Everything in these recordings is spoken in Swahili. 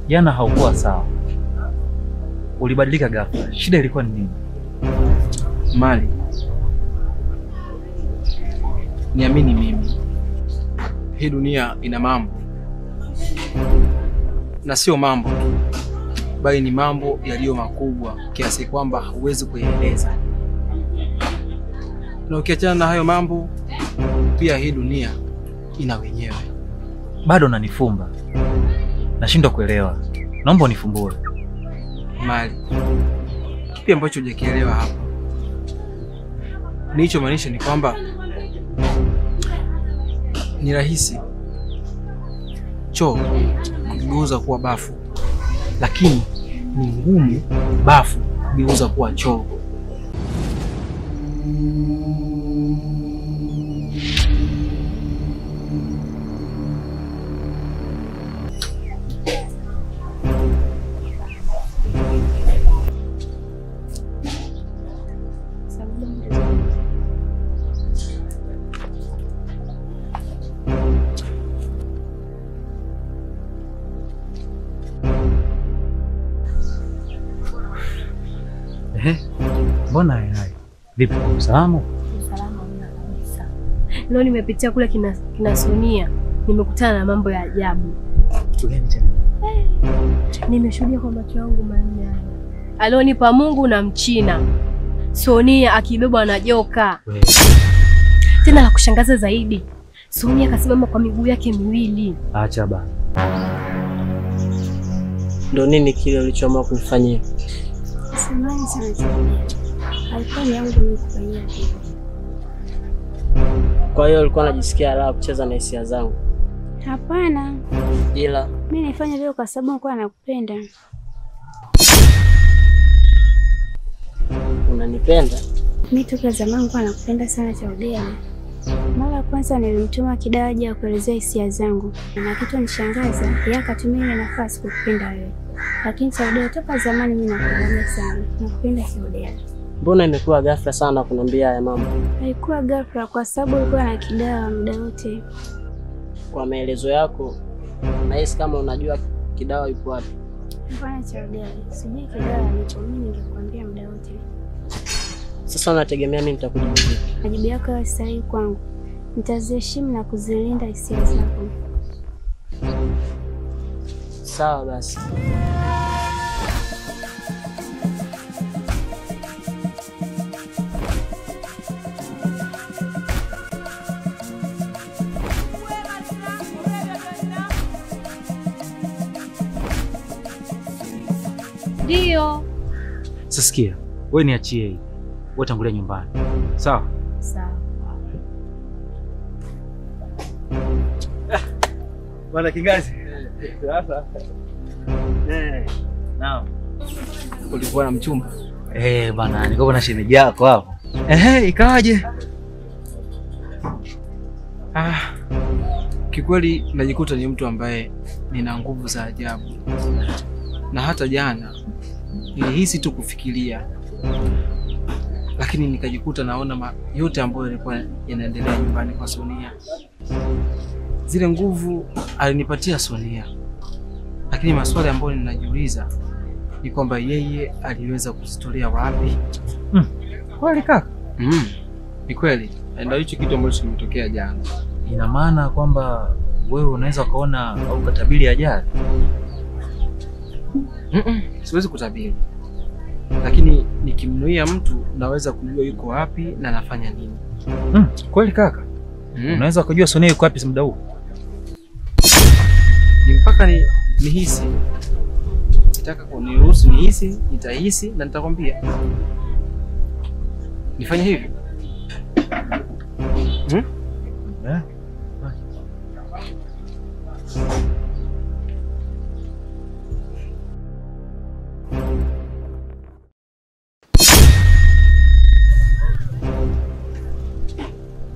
Jana haukuwa sawa. Ulibadilika ghafla. Shida ilikuwa ni nini? Mali, niamini mimi, hii dunia ina mambo, na sio mambo tu, bali ni mambo yaliyo makubwa kiasi kwamba huwezi kuyaeleza. Na ukiachana na hayo mambo, pia hii dunia ina wenyewe. Bado unanifumba. Nashindwa kuelewa. Naomba unifumbue. Mali, kipi ambacho hujakielewa hapa? Nilichomaanisha ni kwamba ni rahisi choo kugeuza kuwa bafu, lakini ni ngumu bafu kugeuza kuwa choo. Mbona hai? Vipi kwa usalama? Usalama mna kabisa. Leo nimepitia kule kina Sonia. Nimekutana na mambo ya ajabu. Kitu gani tena? Nimeshuhudia kwa macho yangu manne haya. Alionipa Mungu na Mchina. Sonia akibebwa na joka. Tena la kushangaza zaidi, Sonia akasimama kwa miguu yake miwili. Acha bana. Ndio nini kile ulichoamua kunifanyia? Samahani sana Sonia. Alikuwa ni yangu nimekufanyia hivyo. Kwa hiyo ulikuwa unajisikia raha kucheza na hisia zangu? Hapana. Ila Mimi nifanya vile kwa sababu nilikuwa nakupenda. unanipenda? Mimi toka zamani nilikuwa nakupenda sana Chaudia. Mara ya kwanza nilimtuma Kidawa aje akuelezea hisia zangu. Na kitu nishangaza, yeye akatumia ile nafasi kukupenda wewe. Lakini Chaudia, toka zamani mimi nakupenda sana. Nakupenda Chaudia. Mbona imekuwa ghafla sana kuniambia haya mambo? Haikuwa ghafla kwa sababu ulikuwa na Kidawa muda wote. Kwa maelezo yako, nahisi kama unajua Kidawa yupo wapi. Mbona Chaudia? Sijui Kidawa alipo, mimi ningekuambia muda wote. Sasa unategemea mimi nitakujibu vipi? Majibu yako yawe sahihi kwangu. Nitaziheshimu na kuzilinda hisia zako. Sawa basi. Ndio. Sasikia, wewe niachie hii. Wewe tangulia nyumbani. Sawa? Sawa. Bwana Kingazi. Sasa. Naam. Ulikuwa na mchumba? Bana, niko na shemeji yako hapo. Ikawaje? Kikweli najikuta ni mtu ambaye nina nguvu za ajabu. Na hata jana nilihisi tu kufikiria, lakini nikajikuta naona yote ambayo yalikuwa yanaendelea nyumbani kwa Sonia. Zile nguvu alinipatia Sonia, lakini maswali ambayo ninajiuliza ni kwamba yeye aliweza kuzitolea wapi? Kweli kaka? Ni kweli. Ndio hicho kitu ambacho kimetokea jana. Ina maana kwamba wewe unaweza kuona au kutabiri ajali? Siwezi kutabiri, lakini nikimnuia mtu naweza kujua yuko wapi na anafanya nini. Kweli kaka? Unaweza kujua Sonia yuko wapi muda huu? Ni mpaka nihisi. Nataka kuniruhusu nihisi, nitahisi na nitakwambia. Nifanye hivi?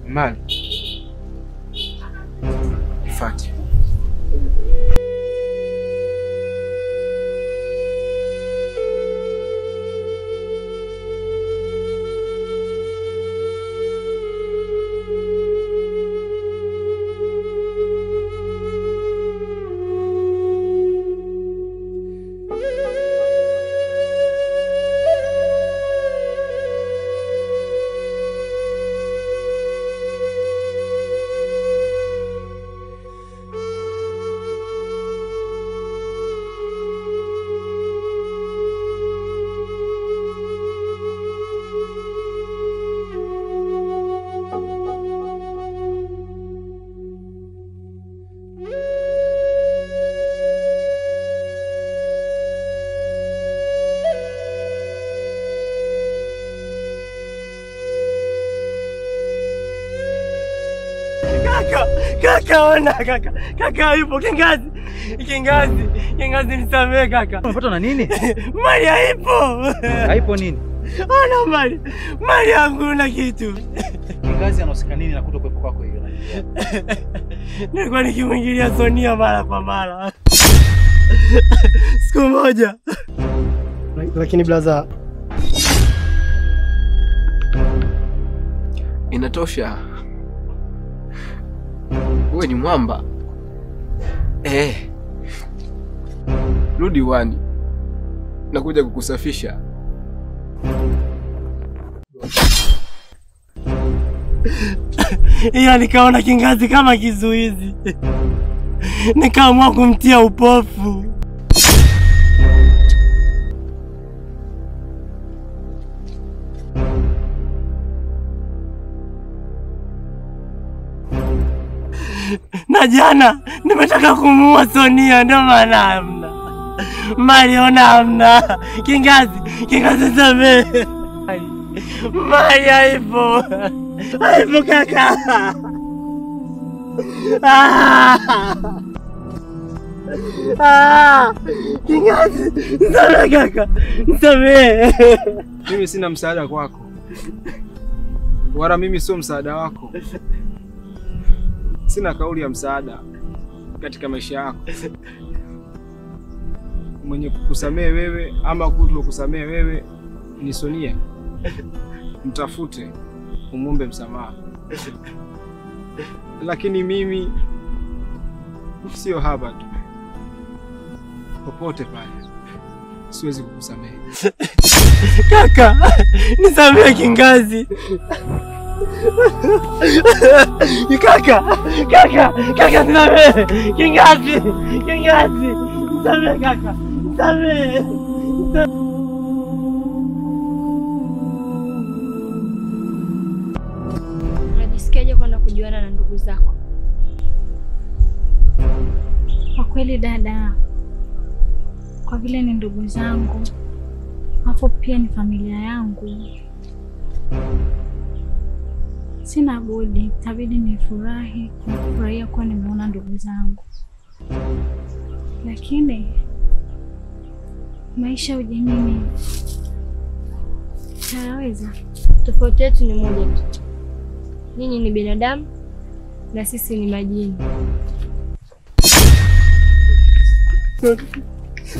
Mali. Ifati. Kaka ona kaka. Kaka yupo Kingazi. Kingazi nisamehe kaka. Unapata na nini? Mali haipo. Haipo nini? Ona mali yangu na kitu. Kingazi anahusika nini na kutokuwepo kwako hiyo? Nilikuwa nikimwingilia Sonia mara kwa mara. Siku moja. Lakini blaza, Inatosha. Wewe ni mwamba. Rudi wani. Nakuja kukusafisha. Iya nikaona Kingazi kama kizuizi. Nikaamua kumtia upofu. Na jana nimetaka kumuua Sonia, ndio maana hamna. Mali ona hamna. Kingazi samehe. Mali haipo. Haipo kaka. Kingazi, samehe kaka. Samehe. Mimi sina msaada kwako. Wala mimi sio msaada wako. Sina kauli ya msaada katika maisha yako. Mwenye kukusamehe wewe ama kutokusamehe wewe ni Sonia. Mtafute, umwombe msamaha. Lakini mimi sio haba tu. Popote pale siwezi kukusamehe. Kaka, nisamehe Kingazi. Kaka nisamehe. Kingazi. Nisamehe kaka. Nisamehe. Unajisikiaje kwenda kujuana na ndugu zako? Kwa kweli dada, kwa vile ni ndugu zangu, hapo pia ni familia yangu, sina budi, itabidi nifurahi, kufurahia kuwa nimeona ndugu zangu. Lakini maisha ujinini tayaweza. Tofauti yetu ni moja tu. Nyinyi ni binadamu na sisi ni majini.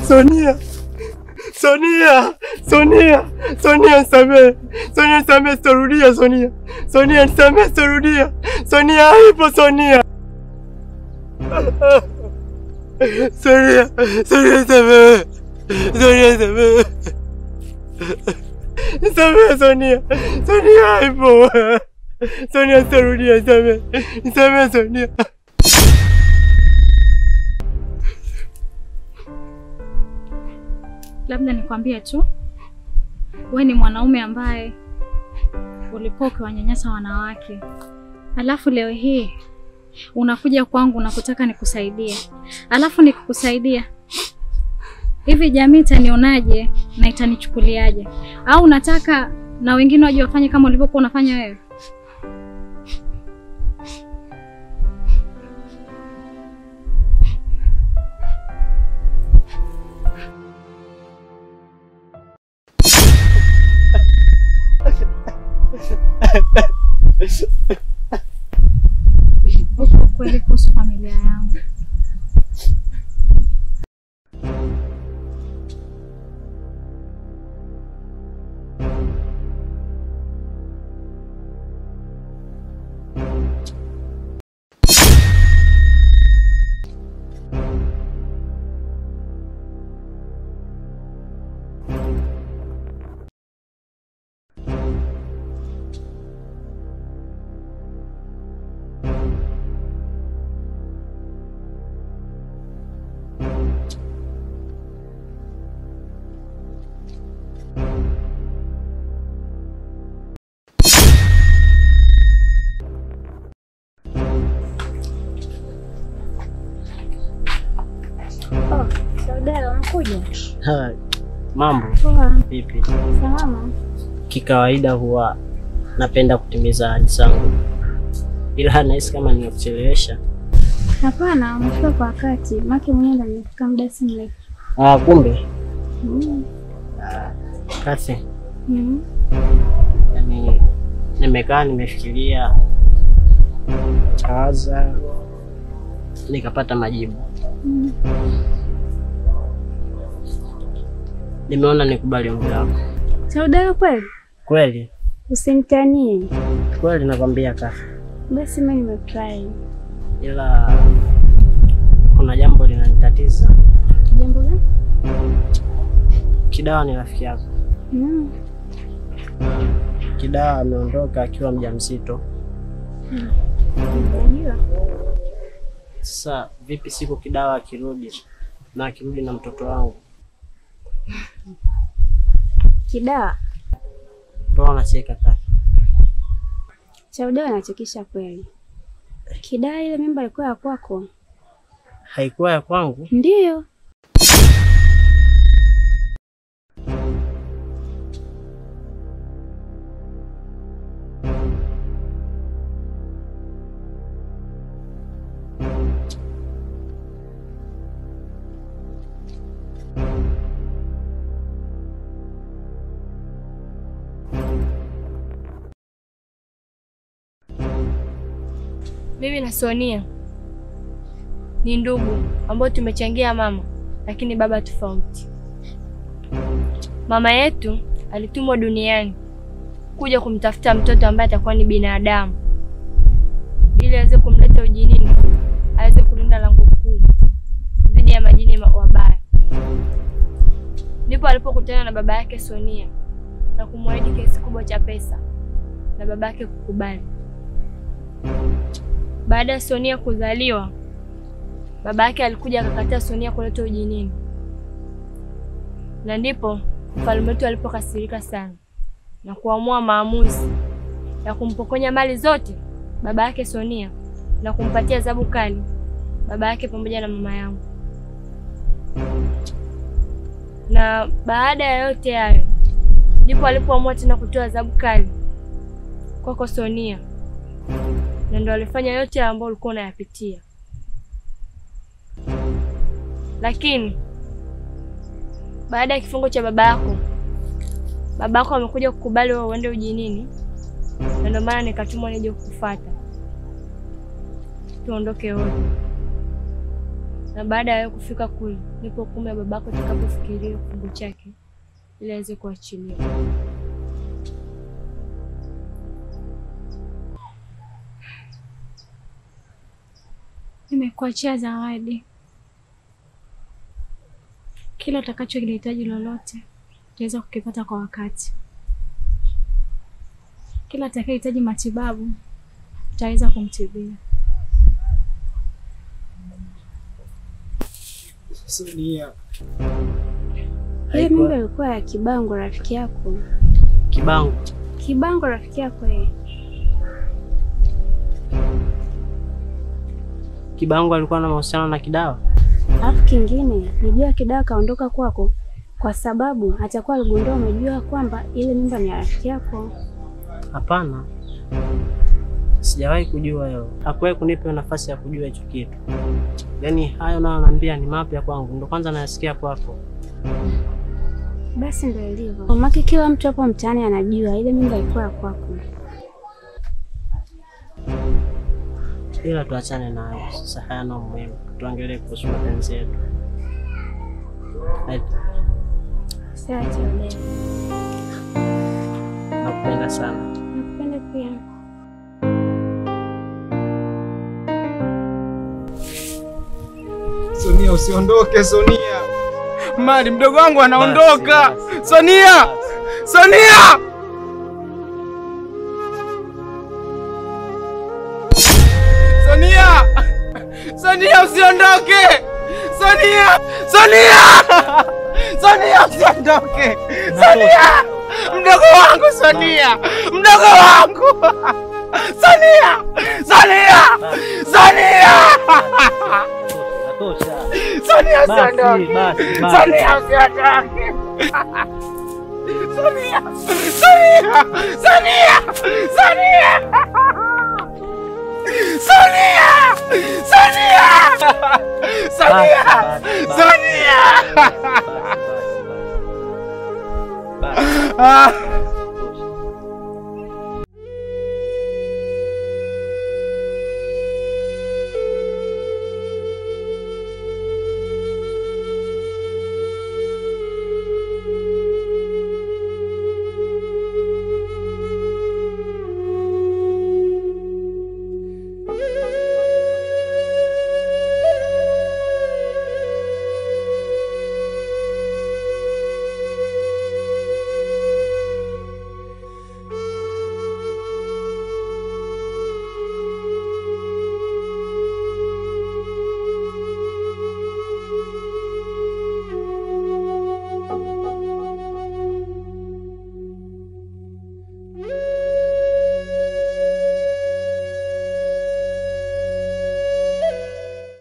Sonia, nisamehe. Sonia, nisamehe, sitarudia Sonia. Sonia, nisamehe, sitarudia. Sonia, haipo Sonia. Sonia, nisamehe. Nisamehe Sonia. Sonia, haipo. Sonia, sitarudia, nisamehe Sonia. Labda nikwambie tu, wewe ni mwanaume ambaye ulikuwa ukiwanyanyasa wanawake. Alafu leo hii unakuja kwangu na kutaka nikusaidie. Alafu nikukusaidia. Hivi jamii itanionaje na itanichukuliaje? Au unataka na wengine waje wafanye kama ulivyokuwa unafanya wewe? Kweli kuhusu familia yangu. Dada, unakuja? Mambo vipi? Salama. Kikawaida huwa napenda kutimiza ahadi zangu, ila nahisi kama ninakuchelewesha. Hapana, umefika kwa wakati. Maki mwenyewe ndo amefika muda si mrefu. Kumbe. Kasi. Yaani nimekaa nimefikiria chawaza nikapata majibu. Nimeona nikubali ombi lako. Sauda kweli? Kweli. Usinitanie. Kweli nakwambia kaka. Basi mimi nimefurahi. Ila kuna jambo linanitatiza. Jambo gani? Kidawa ni rafiki yako. Kidawa ameondoka akiwa mjamzito. Unajua? Sasa vipi siku Kidawa akirudi na mtoto wangu? Kidawa? Mbona unacheka kaka? Sauda anachekesha kweli. Kidawa ile mimba ilikuwa ya kwako? Haikuwa ya kwangu? Ndiyo. Mimi na Sonia ni ndugu ambao tumechangia mama, lakini baba tofauti. Mama yetu alitumwa duniani kuja kumtafuta mtoto ambaye atakuwa ni binadamu ili aweze kumleta ujinini, aweze kulinda lango kuu dhidi ya majini wabaya. Ndipo alipokutana na baba yake Sonia na kumwahidi kiasi kubwa cha pesa na baba yake kukubali. Baada ya Sonia kuzaliwa, baba yake alikuja akakataa Sonia kuleta ujinini. Na ndipo mfalme wetu alipokasirika sana na kuamua maamuzi ya kumpokonya mali zote baba yake Sonia na kumpatia adhabu kali baba yake pamoja na mama yangu. Na baada ya yote hayo, ndipo alipoamua tena kutoa adhabu kali kwako Sonia. Na ndo alifanya yote ambayo ulikuwa unayapitia. Lakini baada ya kifungo cha baba yako amekuja kukubali wewe uende ujinini, na ndio maana nikatumwa nije kukufuata tuondoke wote. Na baada ya kufika kule, nipo hukumu ya babako takapofikiria kifungo chake ili aweze kuachiliwa. Nimekuachia zawadi. Kila utakacho kilihitaji lolote, utaweza kukipata kwa wakati. Kila atakayehitaji matibabu, utaweza kumtibia. Sonia. Ile mimba ilikuwa ya Kibango rafiki yako. Kibango? Kibango rafiki yako yeye. Kibango alikuwa na mahusiano na Kidawa? Alafu kingine, nijua Kidawa kaondoka kwako kwa sababu atakuwa aligundua umejua kwamba ile mimba ni ya rafiki yako. Hapana. Sijawahi kujua hilo. Hakuwahi kunipa nafasi ya kujua hicho kitu. Yaani hayo nayo naambia ni mapya kwangu. Ndio kwanza nayasikia kwako. Basi ndio ilivyo. Maki kila mtu hapo mtaani anajua ile mimba ilikuwa ya kwako. Ila tuachane nayo. Sasa hayana umuhimu. Tuangalie kuhusu mapenzi yetu. Sawa Sauda. Nakupenda sana. Nakupenda pia. Sonia, usiondoke Sonia. Mali mdogo wangu anaondoka. Sonia! Sonia! Sonia! Sonia, usiondoke! Sonia! Sonia! Sonia, usiondoke! Sonia! Mdogo wangu Sonia! Mdogo wangu! Sonia! Sonia! Sonia! Sonia, usiondoke! Sonia, usiondoke! Sonia! Sonia! Sonia! Sonia! Sonia! Sonia! Sonia! Sonia!